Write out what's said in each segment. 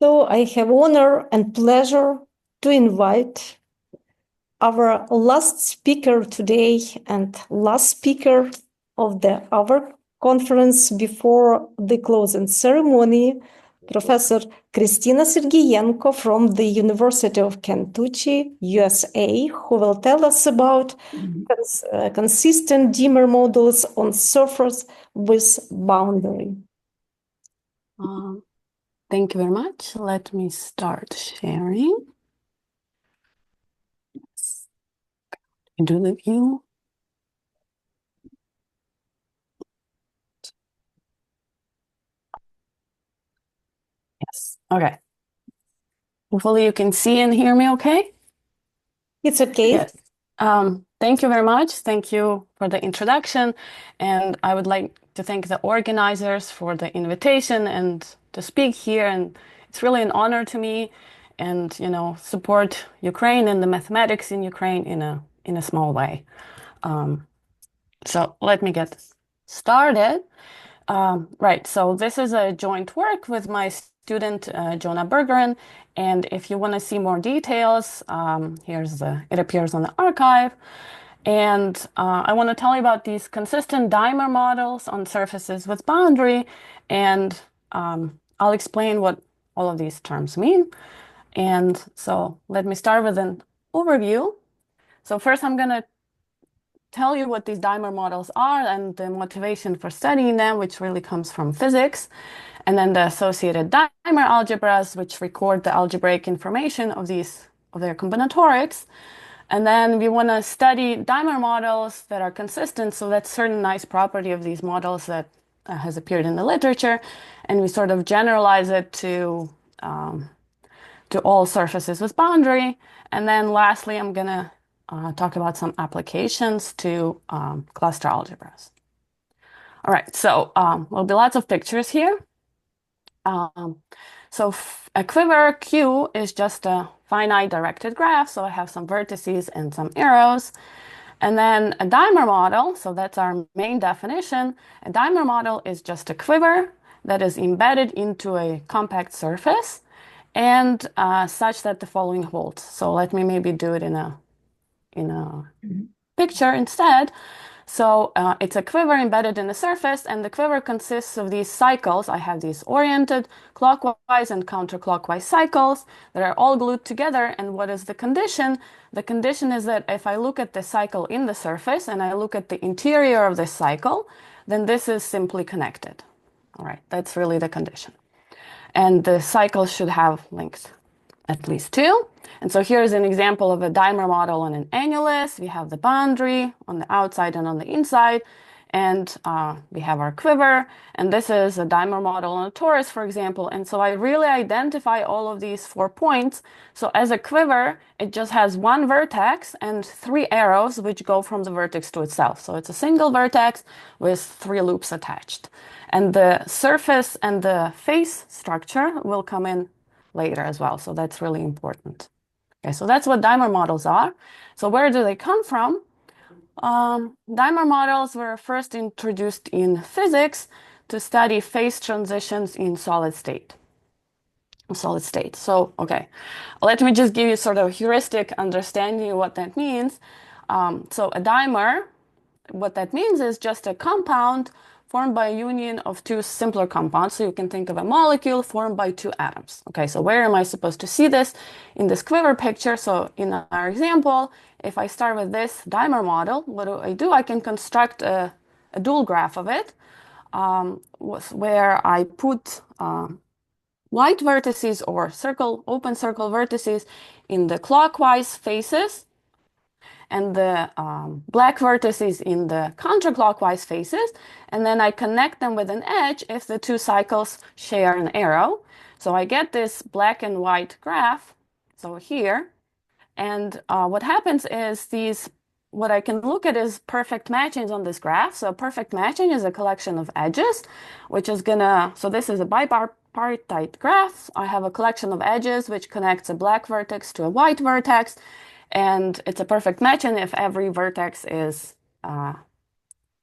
So I have honor and pleasure to invite our last speaker today and last speaker of our conference before the closing ceremony, Professor Khrystyna Serhiyenko from the University of Kentucky, USA, who will tell us about consistent dimmer models on surface with boundary. Thank you very much. Let me start sharing. Do the view. Yes. Okay. Hopefully you can see and hear me okay? It's okay. Yes. Thank you very much. Thank you for the introduction. And I would like to thank the organizers for the invitation and to speak here. And it's really an honor to me and, support Ukraine and the mathematics in Ukraine in a small way. So let me get started. Right, so this is a joint work with my student, Jonah Bergeron. And if you want to see more details, it appears on the archive. And I want to tell you about these consistent dimer models on surfaces with boundary. And I'll explain what all of these terms mean. And so let me start with an overview. So first I'm going to tell you what these dimer models are and the motivation for studying them, which really comes from physics, and then the associated dimer algebras, which record the algebraic information of their combinatorics. And then we want to study dimer models that are consistent. So that's a certain nice property of these models that has appeared in the literature, and we sort of generalize it to all surfaces with boundary. And then lastly, I'm going to talk about some applications to cluster algebras. All right, so there'll be lots of pictures here. So a quiver Q is just a finite directed graph. So I have some vertices and some arrows. And then a dimer model, so that's our main definition. A dimer model is just a quiver that is embedded into a compact surface and such that the following holds. So let me maybe do it in a picture instead. So it's a quiver embedded in the surface, and the quiver consists of these cycles. I have these oriented clockwise and counterclockwise cycles that are all glued together. And what is the condition? The condition is that if I look at the cycle in the surface and I look at the interior of this cycle, then this is simply connected. All right, that's really the condition. And the cycles should have length at least 2. And so here's an example of a dimer model on an annulus. We have the boundary on the outside and on the inside, and we have our quiver. And this is a dimer model on a torus, for example. And so I really identify all of these 4 points. So as a quiver, it just has 1 vertex and 3 arrows, which go from the vertex to itself. So it's a single vertex with 3 loops attached. And the surface and the face structure will come in later as well. So that's really important. Okay, so that's what dimer models are. So where do they come from? Dimer models were first introduced in physics to study phase transitions in solid state. So, okay, let me just give you sort of a heuristic understanding of what that means. So a dimer, what that means is just a compound formed by a union of 2 simpler compounds. So you can think of a molecule formed by 2 atoms. Okay, so where am I supposed to see this? In this quiver picture. So in our example, if I start with this dimer model, what do? I can construct a dual graph of it, where I put white vertices or open circle vertices in the clockwise faces, and the black vertices in the counterclockwise faces, and then I connect them with an edge if the 2 cycles share an arrow. So I get this black and white graph, so here, and what happens is what I can look at is perfect matchings on this graph. So perfect matching is a collection of edges, which is so this is a bipartite graph. I have a collection of edges which connects a black vertex to a white vertex. And it's a perfect matching if every vertex is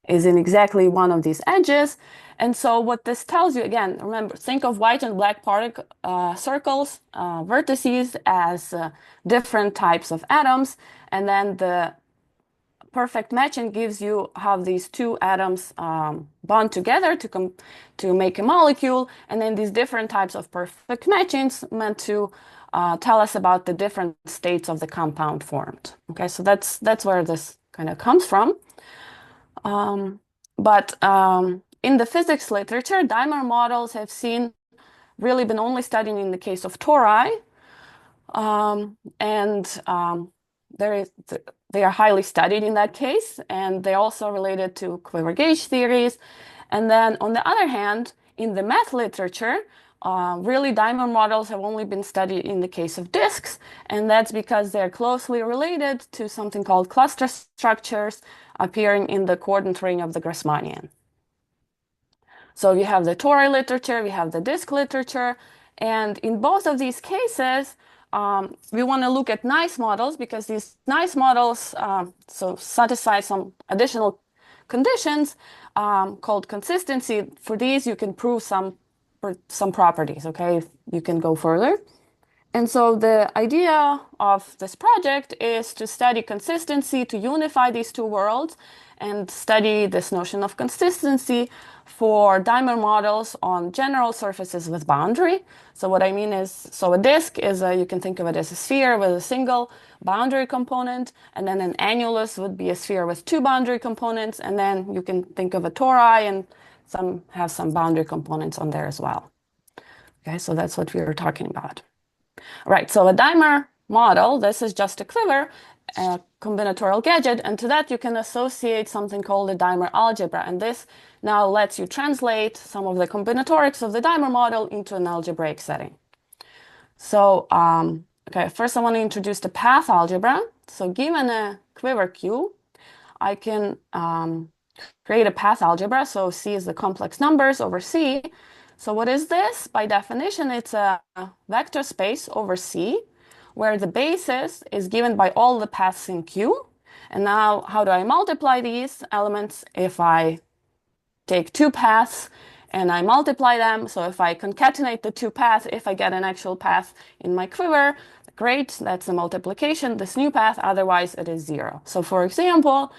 is in exactly one of these edges. And so what this tells you, again, remember, think of white and black particle circles, vertices as different types of atoms, and then the perfect matching gives you how these two atoms bond together to make a molecule, and then these different types of perfect matchings meant to tell us about the different states of the compound formed. Okay, so that's where this kind of comes from. But in the physics literature, dimer models have really been only studied in the case of tori, and they are highly studied in that case, and they're also related to quiver gauge theories. And then on the other hand, in the math literature, really dimer models have only been studied in the case of disks, and that's because they're closely related to something called cluster structures appearing in the coordinate ring of the Grassmannian. So you have the tori literature, we have the disk literature, and in both of these cases, we want to look at nice models because these nice models so satisfy some additional conditions called consistency. For these, you can prove some properties. Okay, you can go further. And so the idea of this project is to study consistency, to unify these two worlds, and study this notion of consistency for dimer models on general surfaces with boundary. So what I mean is, so a disk is you can think of it as a sphere with a single boundary component, and then an annulus would be a sphere with two boundary components, and then you can think of a tori and have some boundary components on there as well. Okay, so that's what we were talking about. Right, so a dimer model, this is just a quiver, a combinatorial gadget, and to that you can associate something called a dimer algebra, and this now lets you translate some of the combinatorics of the dimer model into an algebraic setting. So, okay, first I want to introduce the path algebra. So given a quiver Q, I can create a path algebra. So C is the complex numbers over C. So what is this? By definition, it's a vector space over C, where the basis is given by all the paths in Q. And now, how do I multiply these elements? If I take two paths and I multiply them, so if I concatenate the two paths, if I get an actual path in my quiver, great, that's the multiplication, this new path, otherwise it is 0. So for example,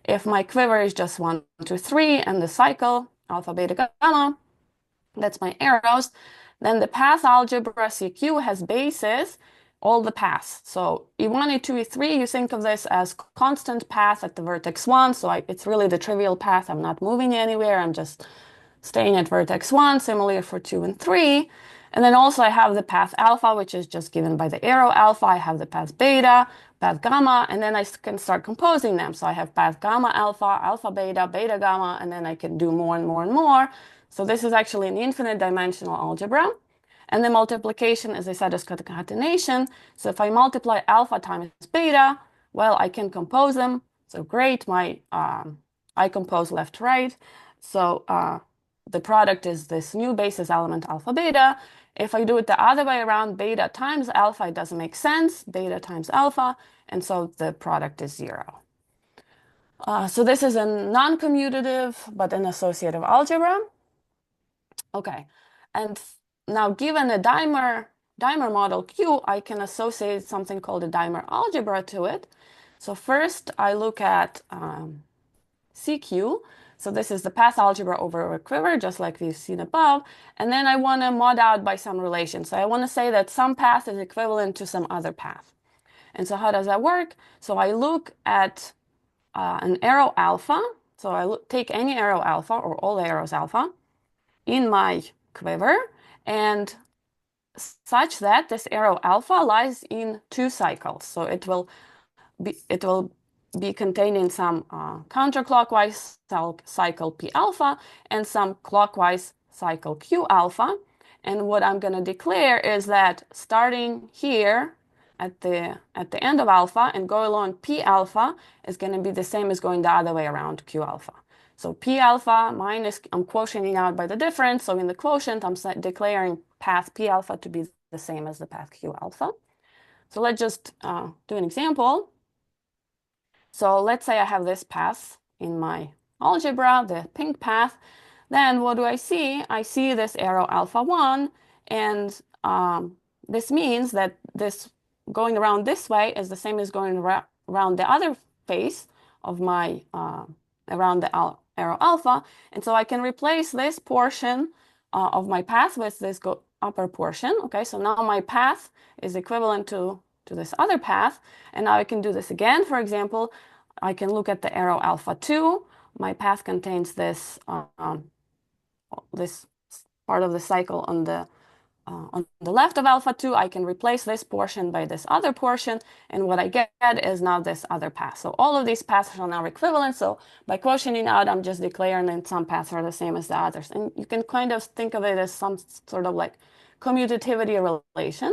if my quiver is just 1, 2, 3, and the cycle, alpha, beta, gamma, that's my arrows, then the path algebra CQ has bases, all the paths. So E1, E2, E3, you think of this as constant path at the vertex 1, so it's really the trivial path. I'm not moving anywhere, I'm just staying at vertex 1, similarly for 2 and 3. And then also I have the path alpha, which is just given by the arrow alpha. I have the path beta, path gamma, and then I can start composing them. So I have path gamma alpha, alpha beta, beta gamma, and then I can do more and more and more. So this is actually an infinite dimensional algebra. And the multiplication, as I said, is concatenation. So if I multiply alpha times beta, well, I can compose them. So great, I compose left to right. So the product is this new basis element alpha beta. If I do it the other way around, beta times alpha, it doesn't make sense. Beta times alpha, and so the product is 0. So this is a non-commutative but an associative algebra. Okay, and now given a dimer model Q, I can associate something called a dimer algebra to it. So first I look at CQ. So this is the path algebra over a quiver, just like we've seen above. And then I want to mod out by some relation. So I want to say that some path is equivalent to some other path. And so how does that work? So I look at an arrow alpha. So I take any arrow alpha or all arrows alpha in my quiver, and such that this arrow alpha lies in two cycles. So it will be containing some counterclockwise cycle P alpha and some clockwise cycle Q alpha. And what I'm going to declare is that starting here at the end of alpha and go along P alpha is going to be the same as going the other way around Q alpha. So P alpha minus, I'm quotienting out by the difference. So in the quotient, I'm declaring path P alpha to be the same as the path Q alpha. So let's just do an example. So let's say I have this path in my algebra, the pink path, then what do I see? I see this arrow alpha 1, and this means that this going around this way is the same as going around the other face of my around the arrow alpha, and so I can replace this portion of my path with this upper portion. Okay, so now my path is equivalent to this other path, and now I can do this again. For example, I can look at the arrow alpha 2. My path contains this this part of the cycle on the left of alpha 2. I can replace this portion by this other portion, and what I get is now this other path. So all of these paths are now equivalent. So by quotienting out, I'm just declaring that some paths are the same as the others. And you can kind of think of it as some sort of like commutativity relation.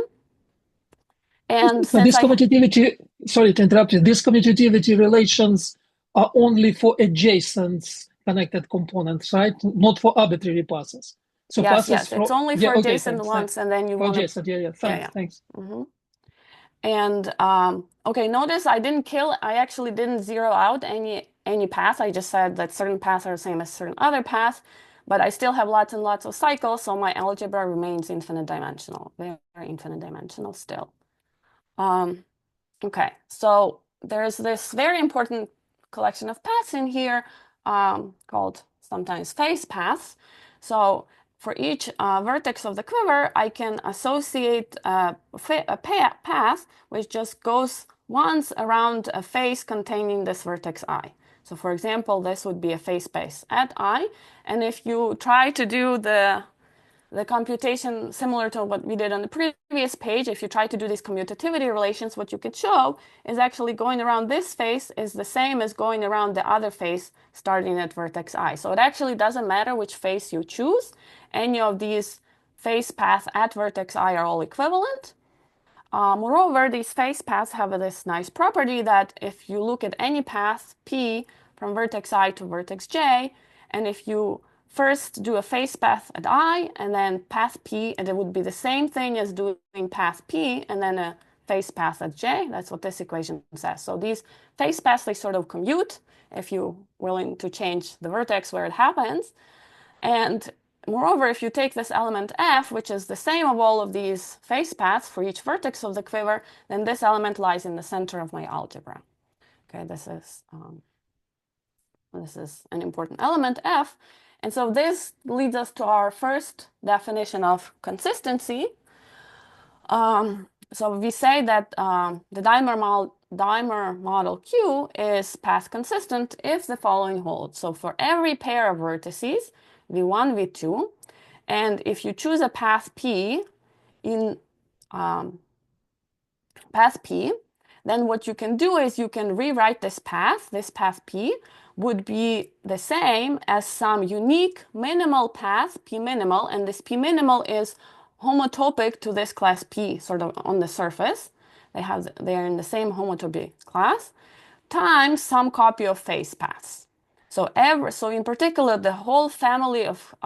And so this commutativity, sorry to interrupt you, these commutativity relations are only for adjacent connected components, right? Not for arbitrary passes. So yes, it's only for adjacent ones, and then you want adjacent. Thanks. Mm-hmm. And okay, notice I actually didn't zero out any path. I just said that certain paths are the same as certain other paths, but I still have lots and lots of cycles, so my algebra remains infinite dimensional, very infinite dimensional still. Okay, so there's this very important collection of paths in here called sometimes phase paths. So for each vertex of the quiver, I can associate a path which just goes once around a face containing this vertex I. So for example, this would be a phase space at I, and if you try to do the computation similar to what we did on the previous page, if you try to do these commutativity relations, what you could show is actually going around this face is the same as going around the other face starting at vertex I. So it actually doesn't matter which face you choose. Any of these face paths at vertex I are all equivalent. Moreover, these phase paths have this nice property that if you look at any path P from vertex I to vertex J, and if you first do a phase path at I and then path P, and it would be the same thing as doing path P and then a phase path at J. That's what this equation says. So these phase paths, they sort of commute if you're willing to change the vertex where it happens. And moreover, if you take this element F, which is the same of all of these phase paths for each vertex of the quiver, then this element lies in the center of my algebra. Okay, this is an important element, F. And so this leads us to our first definition of consistency. So we say that the dimer model Q is path consistent if the following holds. So for every pair of vertices, V1, V2, and if you choose a path P in path P, then what you can do is you can rewrite this path P would be the same as some unique minimal path, P minimal, and this P minimal is homotopic to this class P, sort of on the surface. They are in the same homotopy class, times some copy of phase paths. So in particular, the whole family of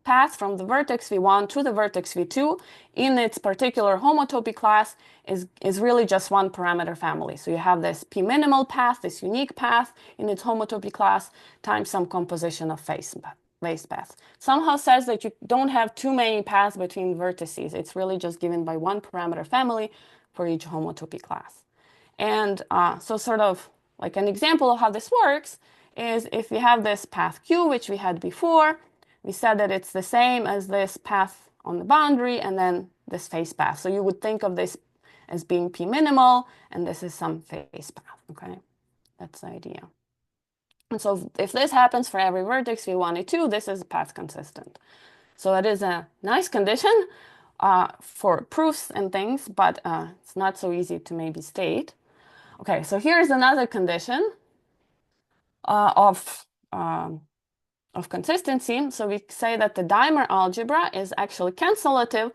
paths from the vertex V1 to the vertex V2 in its particular homotopy class is really just one parameter family. So you have this P minimal path, this unique path in its homotopy class, times some composition of phase paths. Somehow says that you don't have too many paths between vertices. It's really just given by one parameter family for each homotopy class. And so sort of like an example of how this works is if we have this path Q, which we had before, we said that it's the same as this path on the boundary and then this phase path. So you would think of this as being P minimal, and this is some phase path, okay? That's the idea. And so if this happens for every vertex V1, V2, this is path consistent. So it is a nice condition for proofs and things, but it's not so easy to maybe state. Okay, so here's another condition of consistency. So we say that the dimer algebra is actually cancelative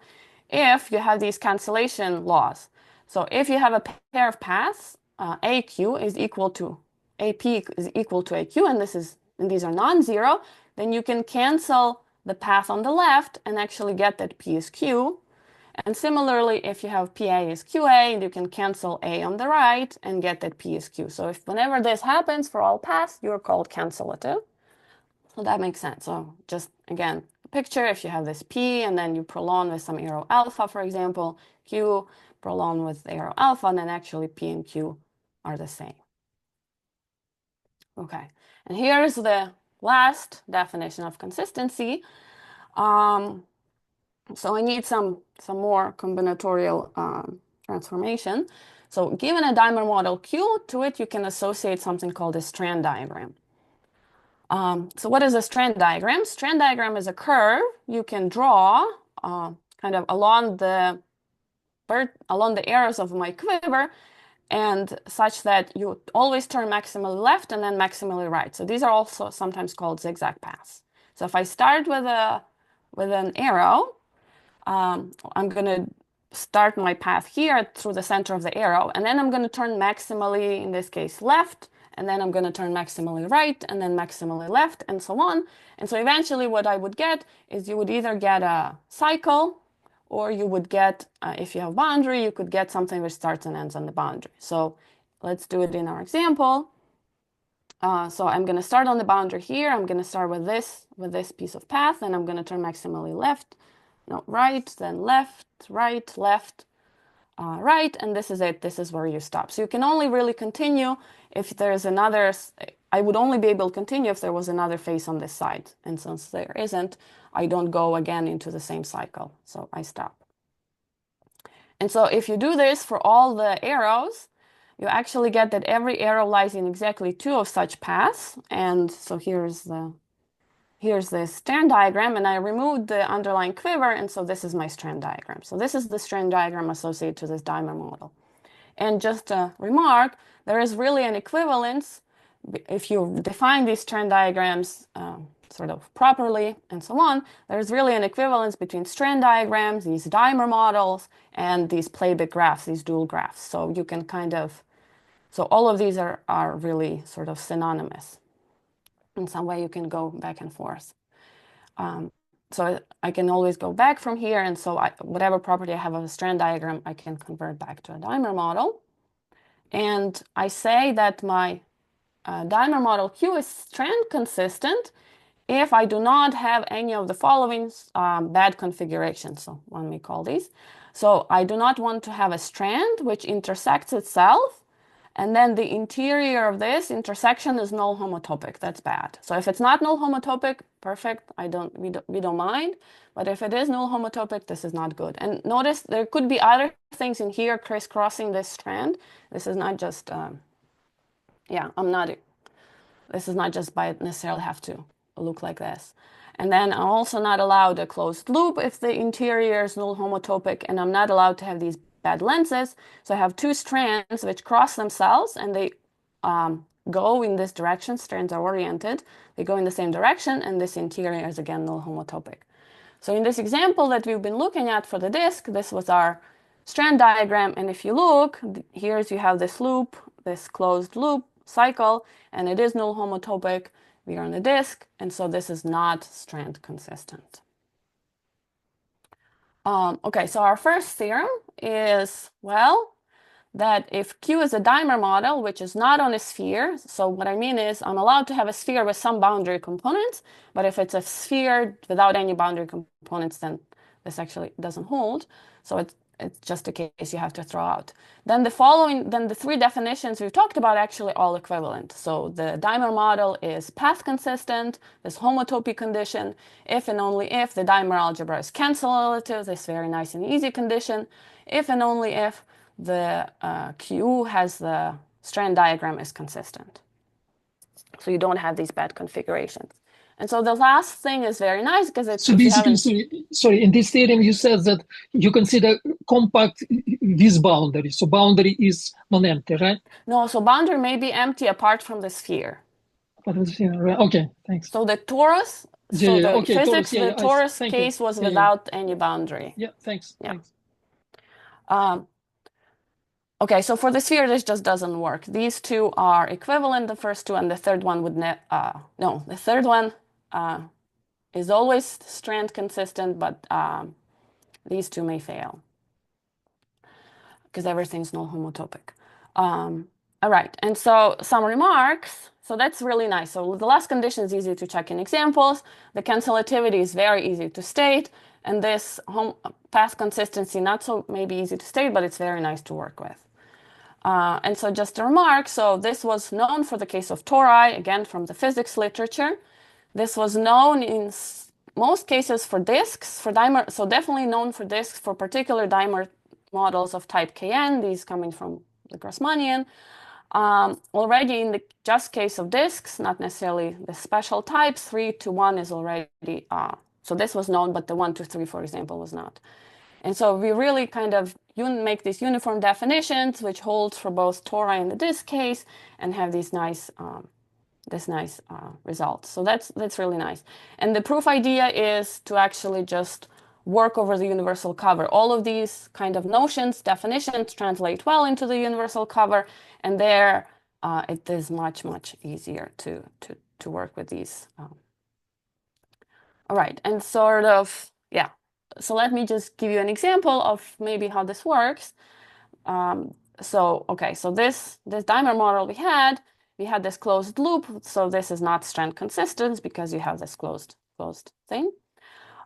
if you have these cancellation laws. So if you have a pair of paths, AQ is equal to AP is equal to AQ, and these are non-zero, then you can cancel the path on the left and actually get that P is Q. And similarly, if you have PA is QA, you can cancel A on the right and get that P is Q. So whenever this happens for all paths, you're called cancellative. So that makes sense. So just again, picture, if you have this P and then you prolong with some arrow alpha, for example, Q, prolong with arrow alpha, and then actually P and Q are the same. Okay, and here's the last definition of consistency. So I need some more combinatorial transformation. So given a dimer model Q, to it you can associate something called a strand diagram. So what is a strand diagram? Strand diagram is a curve you can draw kind of along the arrows of my quiver, and such that you always turn maximally left and then maximally right. So these are also sometimes called zigzag paths. So if I start with an arrow, I'm going to start my path here through the center of the arrow, and then I'm going to turn maximally, in this case, left, and then I'm going to turn maximally right, and then maximally left, and so on. And so eventually what I would get is you would either get a cycle, or you would get, if you have boundary, you could get something which starts and ends on the boundary. So let's do it in our example. So I'm going to start on the boundary here. I'm going to start with this piece of path, and I'm going to turn maximally left, no, right, then left, right, left, right, and this is it. This is where you stop. So you can only really continue if there's another, I would only be able to continue if there was another face on this side. And since there isn't, I don't go again into the same cycle. So I stop. And so if you do this for all the arrows, you actually get that every arrow lies in exactly 2 of such paths. And so here's the strand diagram, and I removed the underlying quiver, and so this is my strand diagram. So this is the strand diagram associated to this dimer model. And just a remark, there is really an equivalence if you define these strand diagrams sort of properly and so on. There's really an equivalence between strand diagrams, these dimer models, and these playback graphs, these dual graphs. So you can so all of these are really sort of synonymous. In some way you can go back and forth. So I can always go back from here, and so whatever property I have of a strand diagram, I can convert back to a dimer model. And I say that my dimer model Q is strand consistent if I do not have any of the following bad configurations. So let me call these. So I do not want to have a strand which intersects itself, and then the interior of this intersection is null homotopic. That's bad. So if it's not null homotopic, perfect. We don't mind. But if it is null homotopic, this is not good. And notice there could be other things in here crisscrossing this strand. This is not just, this is not just by it necessarily have to look like this. And then I'm also not allowed a closed loop if the interior is null homotopic, and I'm not allowed to have these bad lenses. So I have 2 strands which cross themselves, and they go in this direction. Strands are oriented. They go in the same direction, and this interior is again null homotopic. So in this example that we've been looking at for the disk, this was our strand diagram. And if you look, here's you have this loop, this closed loop cycle, and it is null homotopic. We are on the disk, and so this is not strand consistent. Okay, so our first theorem is, well, that if Q is a dimer model, which is not on a sphere, so what I mean is I'm allowed to have a sphere with some boundary components, but if it's a sphere without any boundary components, then this actually doesn't hold. So it's just a case you have to throw out. Then the 3 definitions we've talked about actually all equivalent. So the dimer model is path consistent, this homotopy condition, if and only if the dimer algebra is cancelative, this very nice and easy condition, if and only if the Q has the strand diagram is consistent. So you don't have these bad configurations. And so the last thing is very nice because it's... So basically, sorry, in this theorem you said that you consider compact with boundary. So boundary is non-empty, right? No, so boundary may be empty apart from the sphere. Okay, thanks. So the torus, physics, the torus case was without any boundary. Yeah, thanks. Thanks. Okay, so for the sphere, this just doesn't work. These 2 are equivalent, the first 2, and the third one would the third one is always strand consistent, but these 2 may fail because everything's null homotopic. All right, and so some remarks. So that's really nice. So the last condition is easy to check in examples. The cancellativity is very easy to state. And this path consistency, not so maybe easy to state, but it's very nice to work with. And so just a remark, so this was known for the case of tori, again, from the physics literature. This was known in most cases for disks, for dimer, so definitely known for disks for particular dimer models of type Kn, these coming from the Grassmannian. Already in the just case of disks, not necessarily the special types, 3 to 1 is already, so this was known, but the 1 to 3, for example, was not. And so we really kind of make these uniform definitions, which holds for both tori and the disk case, and have these nice, results. So that's really nice. And the proof idea is to actually just work over the universal cover. All of these kind of notions, definitions translate well into the universal cover, and there it is much, much easier to work with these. All right, and sort of, yeah. So let me just give you an example of maybe how this works. So this dimer model we had this closed loop. So this is not strand consistent because you have this closed thing.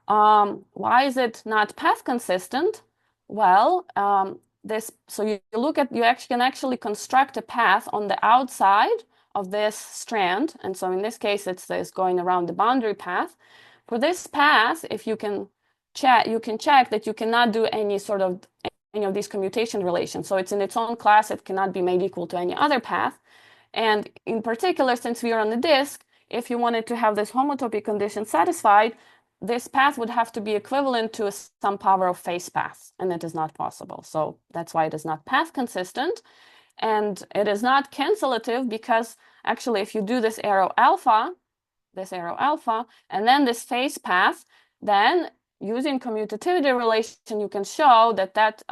Why is it not path consistent? Well, so you can actually construct a path on the outside of this strand. And so in this case, it's this going around the boundary path. For this path, if you can check that you cannot do any of these commutation relations. So it's in its own class, it cannot be made equal to any other path. And in particular, since we are on the disk, if you wanted to have this homotopy condition satisfied, this path would have to be equivalent to some power of phase paths, and it is not possible. So that's why it is not path consistent. And it is not cancellative because actually if you do this arrow alpha, and then this phase path, then using commutativity relation, you can show that that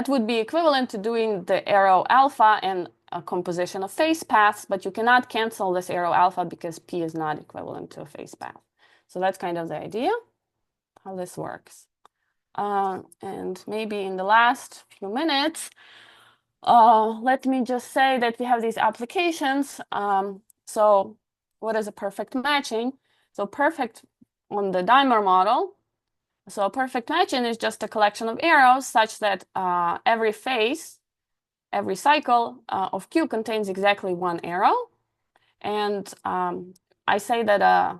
would be equivalent to doing the arrow alpha and a composition of phase paths, but you cannot cancel this arrow alpha because P is not equivalent to a phase path. So that's kind of the idea, how this works. And maybe in the last few minutes, let me just say that we have these applications. So what is a perfect matching? So perfect on the dimer model. So perfect matching is just a collection of arrows such that every phase, every cycle of Q contains exactly one arrow. And I say that,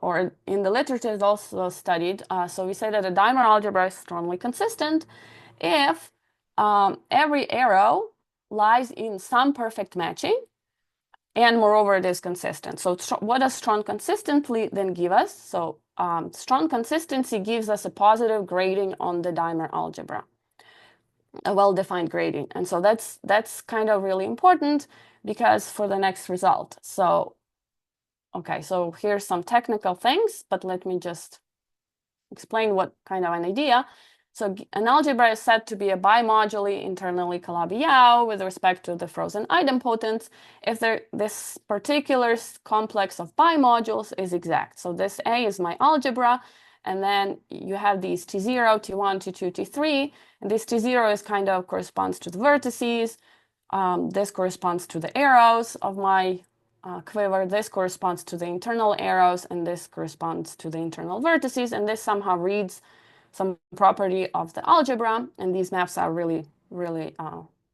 or in the literature is also studied, so we say that a dimer algebra is strongly consistent if every arrow lies in some perfect matching, and moreover, it is consistent. So what does strong consistently then give us? So strong consistency gives us a positive grading on the dimer algebra, a well-defined grading. And so that's kind of really important because for the next result. So, okay, so here's some technical things, but let me just explain what kind of an idea. So an algebra is said to be a bimoduli internally Calabi-Yau with respect to the frozen idempotents if this particular complex of bimodules is exact. So this A is my algebra, and then you have these T0, T1, T2, T3, and this T0 is kind of corresponds to the vertices. This corresponds to the arrows of my quiver. This corresponds to the internal arrows, and this corresponds to the internal vertices, and this somehow reads some property of the algebra, and these maps are really, really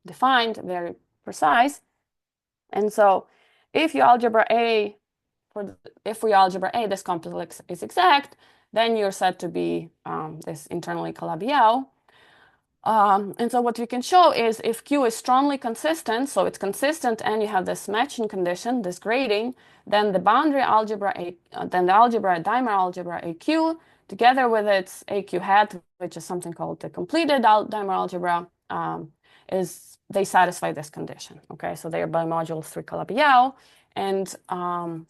defined, very precise. And so if your algebra A, this complex is exact, then you're said to be this internally Calabi-Yau. And so what we can show is if Q is strongly consistent, so it's consistent and you have this matching condition, this grading, then the boundary algebra, then the algebra, dimer algebra AQ, together with its AQ hat, which is something called the completed dimer algebra, they satisfy this condition. Okay, so they are bimodules through Calabi-Yau, and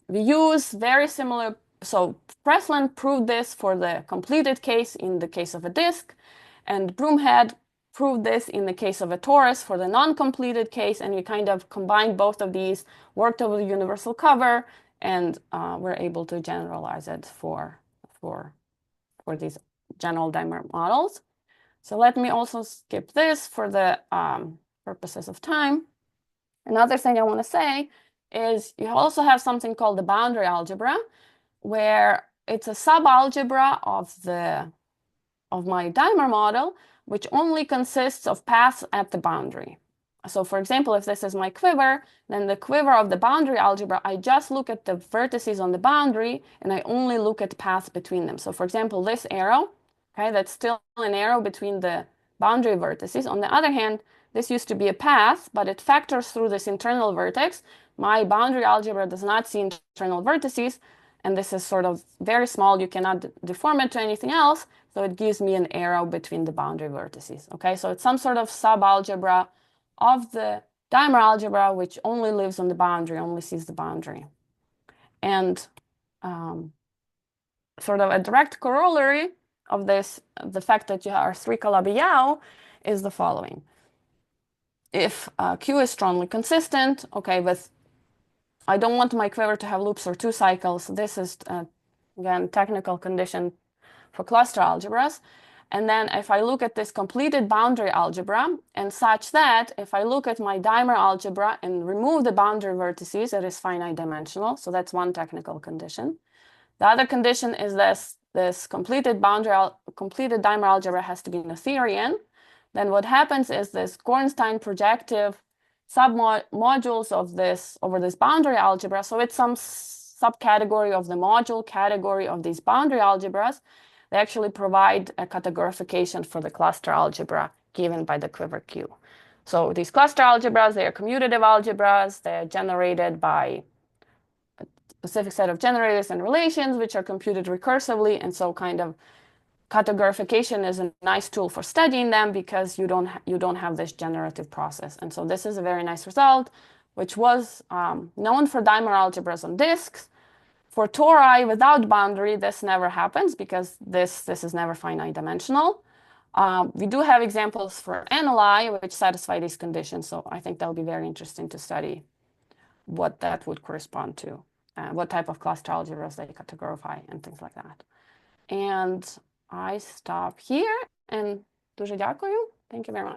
we use very similar. So Pressland proved this for the completed case in the case of a disk, and Broomhead proved this in the case of a torus for the non-completed case, and we kind of combined both of these, worked over the universal cover, and we're able to generalize it for these general dimer models. So let me also skip this for the purposes of time. Another thing I want to say is you also have something called the boundary algebra, where it's a subalgebra of my dimer model, which only consists of paths at the boundary. So for example, if this is my quiver, then the quiver of the boundary algebra, I just look at the vertices on the boundary and I only look at paths between them. So for example, this arrow, okay, that's still an arrow between the boundary vertices. On the other hand, this used to be a path, but it factors through this internal vertex. My boundary algebra does not see internal vertices, and this is sort of very small. You cannot deform it to anything else, so it gives me an arrow between the boundary vertices. Okay, so it's some sort of subalgebra of the dimer algebra, which only lives on the boundary, only sees the boundary. And sort of a direct corollary of this, the fact that you are 3 Calabi-Yau, is the following. If Q is strongly consistent, okay, I don't want my quiver to have loops or 2 cycles. This is, again, technical condition for cluster algebras. And then if I look at this completed boundary algebra, and such that if I look at my dimer algebra and remove the boundary vertices, it is finite dimensional. So that's one technical condition. The other condition is this completed dimer algebra has to be Noetherian. Then what happens is this Gorenstein projective submodules of this over this boundary algebra. So it's some subcategory of the module category of these boundary algebras. They actually provide a categorification for the cluster algebra given by the quiver Q. So these cluster algebras, they are commutative algebras. They're generated by a specific set of generators and relations, which are computed recursively. And so kind of categorification is a nice tool for studying them because you don't have this generative process. And so this is a very nice result, which was known for dimer algebras on disks. For tori without boundary, this never happens because this is never finite dimensional. We do have examples for NLI which satisfy these conditions, so I think that'll be very interesting to study what that would correspond to, what type of cluster algebras they categorify and things like that. And I stop here and дуже дякую. Thank you very much.